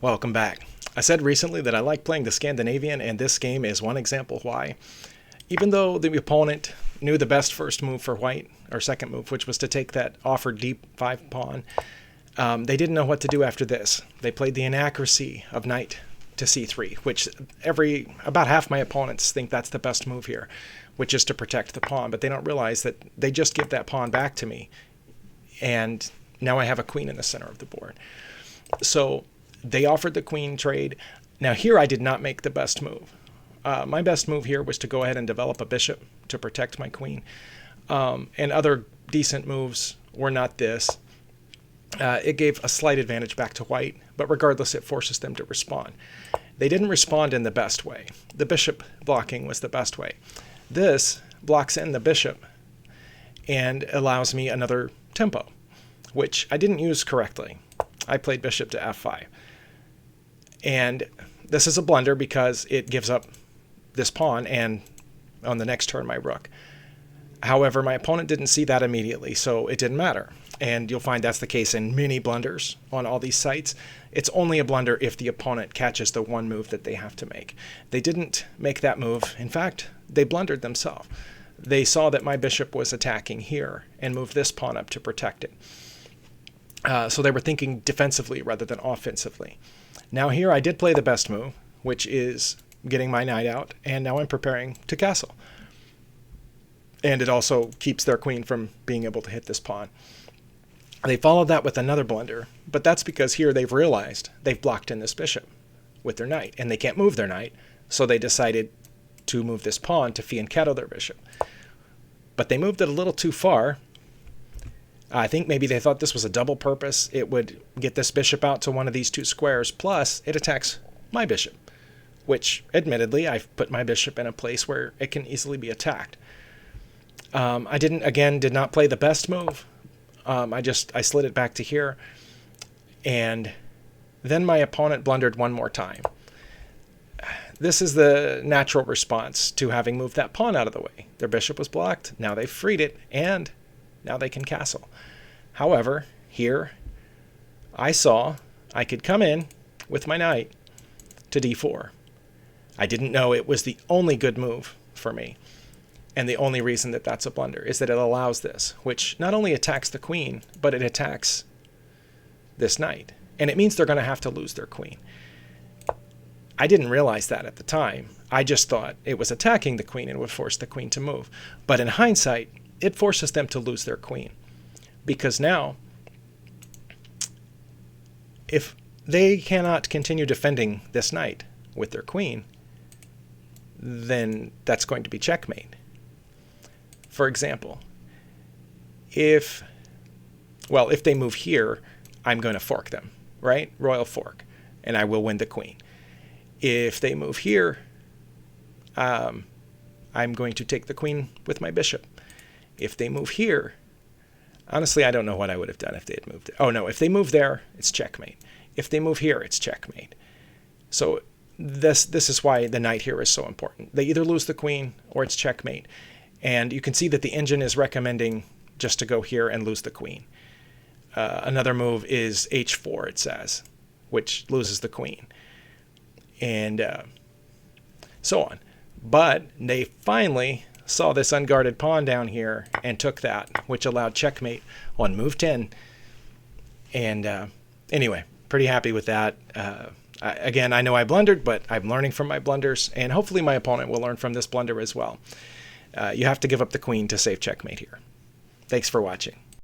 Welcome back. I said recently that I like playing the Scandinavian, and this game is one example why. Even though the opponent knew the best first move for white, or second move, which was to take that offered deep 5 pawn, they didn't know what to do after this. They played the inaccuracy of knight to c3, which about half my opponents think that's the best move here, which is to protect the pawn, but they don't realize that they just give that pawn back to me, and now I have a queen in the center of the board. So they offered the queen trade. Now here I did not make the best move. My best move here was to go ahead and develop a bishop to protect my queen. And other decent moves were not this. It gave a slight advantage back to white, but regardless, it forces them to respond. They didn't respond in the best way. The bishop blocking was the best way. This blocks in the bishop and allows me another tempo, which I didn't use correctly. I played bishop to f5. And this is a blunder because it gives up this pawn and on the next turn my rook. However, my opponent didn't see that immediately, so it didn't matter. And you'll find that's the case in many blunders on all these sites. It's only a blunder if the opponent catches the one move that they have to make. They didn't make that move. In fact, they blundered themselves. They saw that my bishop was attacking here and moved this pawn up to protect it. So they were thinking defensively rather than offensively. Now here I did play the best move, which is getting my knight out, and now I'm preparing to castle. And it also keeps their queen from being able to hit this pawn. They followed that with another blunder, but that's because here they've realized they've blocked in this bishop with their knight, and they can't move their knight, so they decided to move this pawn to fianchetto their bishop. But they moved it a little too far. I think maybe they thought this was a double purpose. It would get this bishop out to one of these two squares, plus it attacks my bishop, which admittedly I've put my bishop in a place where it can easily be attacked. I did not play the best move. I slid it back to here, and then my opponent blundered one more time. This is the natural response to having moved that pawn out of the way. Their bishop was blocked, now they've freed it, and now they can castle. However, here I saw I could come in with my knight to d4. I didn't know it was the only good move for me. And the only reason that that's a blunder is that it allows this, which not only attacks the queen, but it attacks this knight. And it means they're going to have to lose their queen. I didn't realize that at the time. I just thought it was attacking the queen and would force the queen to move. But in hindsight, it forces them to lose their queen. Because now, if they cannot continue defending this knight with their queen, then that's going to be checkmate. For example, if they move here, I'm going to fork them, right? Royal fork, and I will win the queen. If they move here, I'm going to take the queen with my bishop. If they move here, honestly, I don't know what I would have done if they had moved. Oh no, if they move there, it's checkmate. If they move here, it's checkmate. So this is why the knight here is so important. They either lose the queen or it's checkmate. And you can see that the engine is recommending just to go here and lose the queen. Another move is h4, it says, which loses the queen. And so on. But they finally saw this unguarded pawn down here and took that, which allowed checkmate on move 10. And anyway, pretty happy with that. Again, I know I blundered, but I'm learning from my blunders, and hopefully my opponent will learn from this blunder as well. You have to give up the queen to save checkmate here. Thanks for watching.